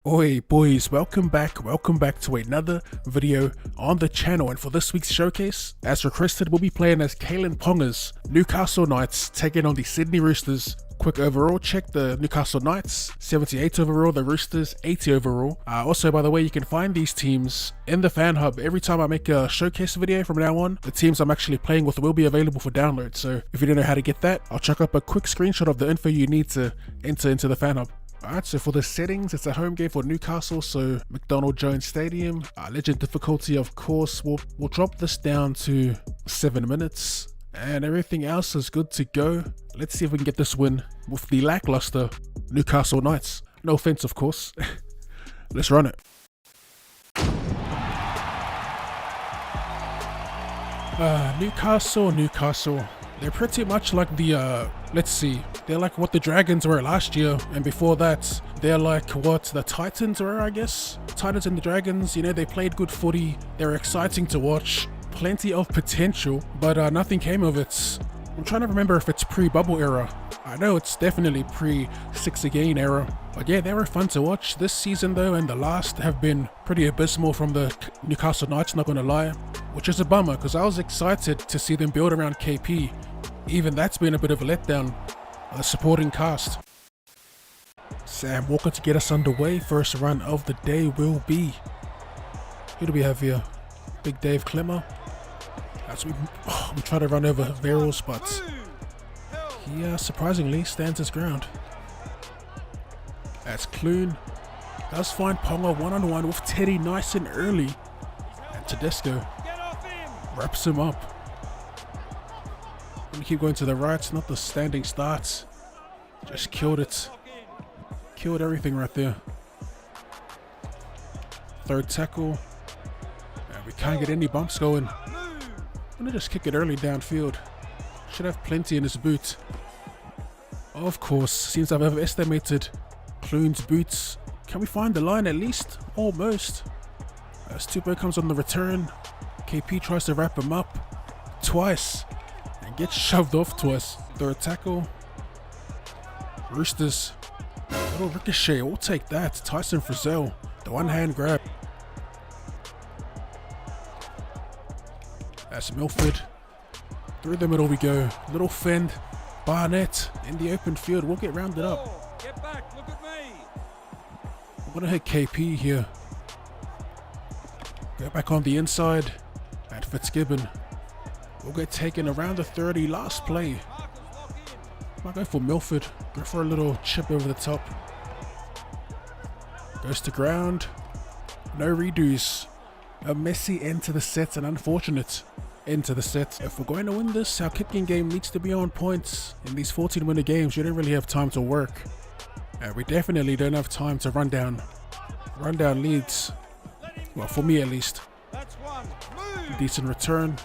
Oi boys, welcome back to another video on the channel, and for this week's showcase, as requested, we'll be playing as Kalen Ponga's Newcastle Knights taking on the Sydney Roosters. Quick overall check: the Newcastle Knights 78 overall, the Roosters 80 overall. Also, by the way, you can find these teams in the fan hub. Every time I make a showcase video from now on, the teams I'm actually playing with will be available for download. So if you don't know how to get that, I'll chuck up a quick screenshot of the info you need to enter into the fan hub. Alright, so for the settings, it's a home game for Newcastle, so McDonald Jones Stadium. Legend difficulty, of course, we'll drop this down to 7 minutes, and everything else is good to go. Let's see if we can get this win with the lackluster Newcastle Knights. No offense, of course. Let's run it. Newcastle. They're pretty much like the, let's see, they're like what the Dragons were last year, and before that, they're like what the Titans were, I guess. Titans and the Dragons, you know, they played good footy, they're exciting to watch, plenty of potential, but nothing came of it. I'm trying to remember if it's pre-bubble era. I know it's definitely pre-6 again era, but yeah, they were fun to watch. This season though, and the last, have been pretty abysmal from the Newcastle Knights, not gonna lie, which is a bummer because I was excited to see them build around KP. Even that's been a bit of a letdown, the supporting cast. Sam Walker to get us underway. First run of the day will be, who do we have here? Big Dave Clemmer. As we try to run over Verrills, but he surprisingly stands his ground. As Clune does find Ponga one-on-one with Teddy nice and early, and Tedesco wraps him up. We keep going to the right, not the standing starts. Just killed it. Killed everything right there. Third tackle. And we can't get any bumps going. I'm gonna just kick it early downfield. Should have plenty in his boot. Of course, seems I've overestimated Clune's boots. Can we find the line at least? Almost. As Tupou comes on the return, KP tries to wrap him up twice and gets shoved off twice. Third tackle. Roosters. Little ricochet, we'll take that. Tyson Frizzell, the one-hand grab. That's Milford. Through the middle we go. Little fend. Barnett in the open field. We'll get rounded up. Get back, look at me. I'm gonna hit KP here. Go back on the inside. And Fitzgibbon will get taken around the 30. Last play. Might go for Milford. Go for a little chip over the top. Goes to ground. No redos. A messy end to the set, an unfortunate end to the set. If we're going to win this, our kicking game needs to be on points. In these 14-minute games, you don't really have time to work. And we definitely don't have time to run down leads. Well, for me at least. Decent return.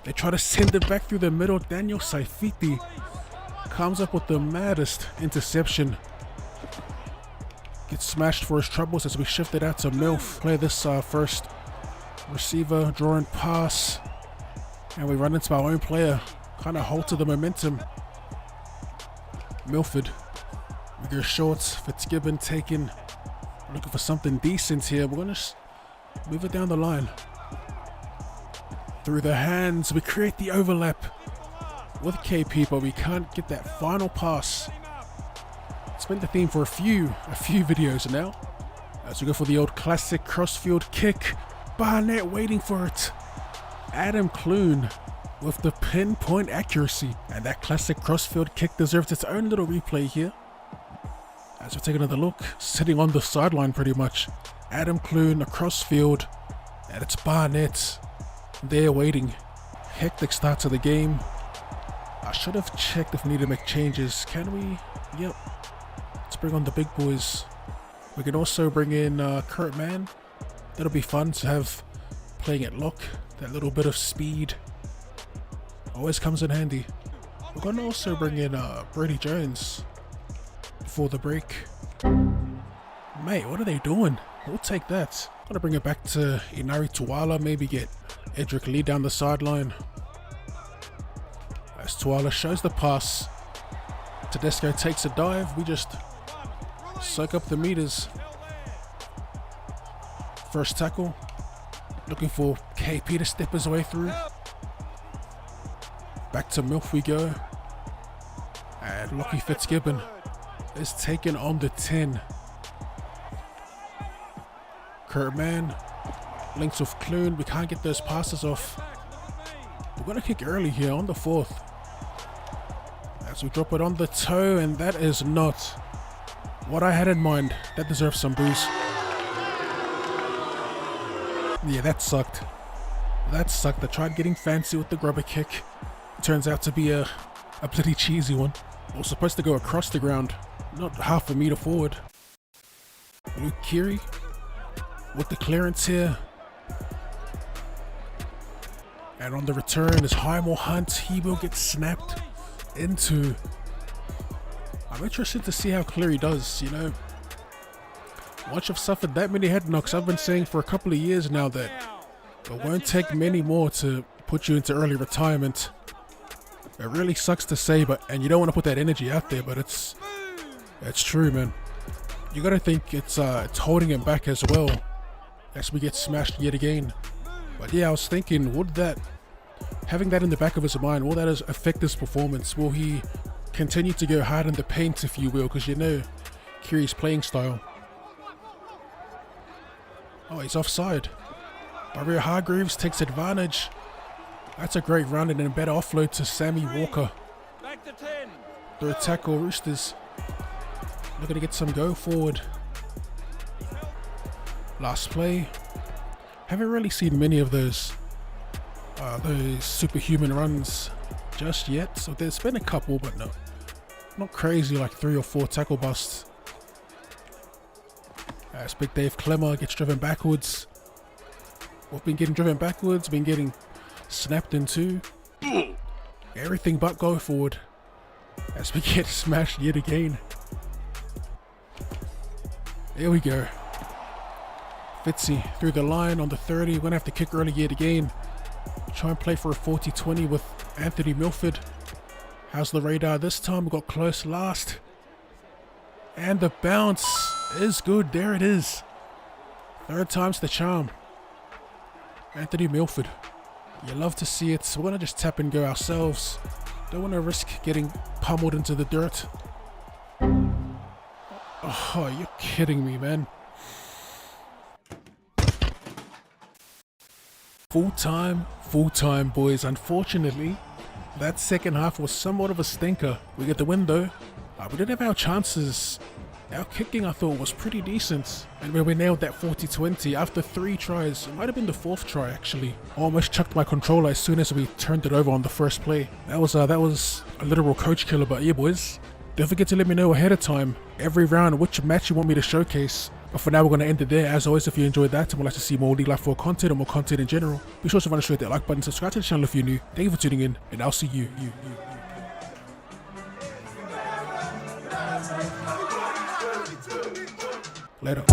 They try to send it back through the middle. Daniel Saifiti comes up with the maddest interception. Gets smashed for his troubles as we shift it out to Milf. Play this first receiver, drawing pass. And we run into our own player. Kind of halted the momentum. Milford. We go short. Fitzgibbon taken. Looking for something decent here. We're going to move it down the line. Through the hands. We create the overlap with KP, but we can't get that final pass. It's been the theme for a few videos now. As we go for the old classic crossfield kick. Barnett waiting for it. Adam Clune with the pinpoint accuracy, and that classic crossfield kick deserves its own little replay here. As we take another look, sitting on the sideline pretty much. Adam Clune across field, and it's Barnett there waiting. Hectic start to the game. I should have checked if we need to make changes. Can we? Yep. Let's bring on the big boys. We can also bring in Kurt Mann. That'll be fun to have playing at lock. That little bit of speed always comes in handy. We're going to also bring in Brady Jones before the break. Mate, what are they doing? We'll take that. I'm going to bring it back to Inari Tuala. Maybe get Edric Lee down the sideline. As Tuala shows the pass. Tedesco takes a dive. We just soak up the meters. First tackle. Looking for KP to step his way through. Back to Milf we go. And Lockie Fitzgibbon is taken on the 10. Kurtman links with Clune. We can't get those passes off. We're going to kick early here on the 4th. As we drop it on the toe, and that is not what I had in mind. That deserves some boos. Yeah, that sucked. That sucked. I tried getting fancy with the grubber kick. Turns out to be a bloody cheesy one. I was supposed to go across the ground, not half a meter forward. Luke Keary with the clearance here. And on the return is Highmore Hunt. He will get snapped into. I'm interested to see how Cleary does, you know. Once you've suffered that many head knocks, I've been saying for a couple of years now that it won't take many more to put you into early retirement. It really sucks to say, and you don't want to put that energy out there, but it's true, man. You gotta think it's holding him back as well as we get smashed yet again. But yeah, I was thinking, would that, having that in the back of his mind, will that affect his performance? Will he continue to go hard in the paint, if you will? Because you know Keary's playing style. Oh, he's offside. Mario Hargreaves takes advantage. That's a great run and a better offload to Sammy Walker. Back to 10. Third tackle, Roosters. Looking to get some go forward. Last play. Haven't really seen many of those superhuman runs just yet. So there's been a couple, but no, not crazy like 3 or 4 tackle busts. As Big Dave Clemmer gets driven backwards. We've been getting driven backwards, been getting snapped into. Everything but go forward. As we get smashed yet again. There we go. Fitzy through the line on the 30. We're going to have to kick early yet again. Try and play for a 40-20 with Anthony Milford. How's the radar this time? We got close last. And the bounce is good. There it is. 3rd time's the charm. Anthony Milford. You love to see it. So we're going to just tap and go ourselves. Don't want to risk getting pummeled into the dirt. Oh, you're kidding me, man. Full time, boys. Unfortunately, that second half was somewhat of a stinker. We get the win though. We did have our chances. Our kicking, I thought, was pretty decent. And when we nailed that 40-20 after 3 tries, it might have been the 4th try actually. Almost chucked my controller as soon as we turned it over on the first play. That was a literal coach killer. But yeah, boys, don't forget to let me know ahead of time every round which match you want me to showcase. But for now, we're going to end it there. As always, if you enjoyed that and would like to see more League Life 4 content or more content in general, be sure to run straight that like button, subscribe to the channel if you're new. Thank you for tuning in, and I'll see you. Later.